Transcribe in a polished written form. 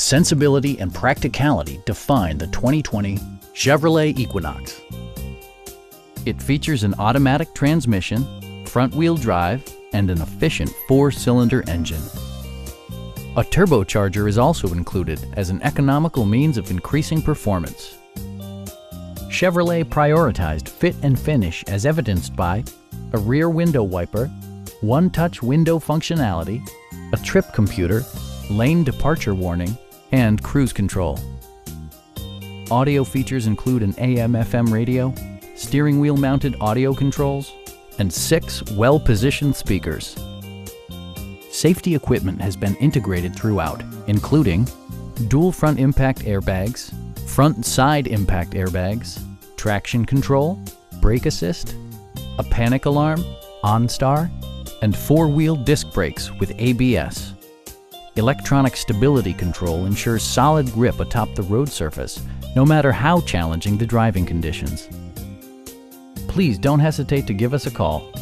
Sensibility and practicality define the 2020 Chevrolet Equinox. It features an automatic transmission, front-wheel drive, and an efficient 4-cylinder engine. A turbocharger is also included as an economical means of increasing performance. Chevrolet prioritized fit and finish as evidenced by a rear window wiper, one-touch window functionality, a trip computer, lane departure warning, and cruise control. Audio features include an AM/FM radio, steering wheel mounted audio controls, and 6 well-positioned speakers. Safety equipment has been integrated throughout, including dual front impact airbags, front and side impact airbags, traction control, brake assist, a panic alarm, OnStar, and 4-wheel disc brakes with ABS. Electronic stability control ensures solid grip atop the road surface, no matter how challenging the driving conditions. Please don't hesitate to give us a call.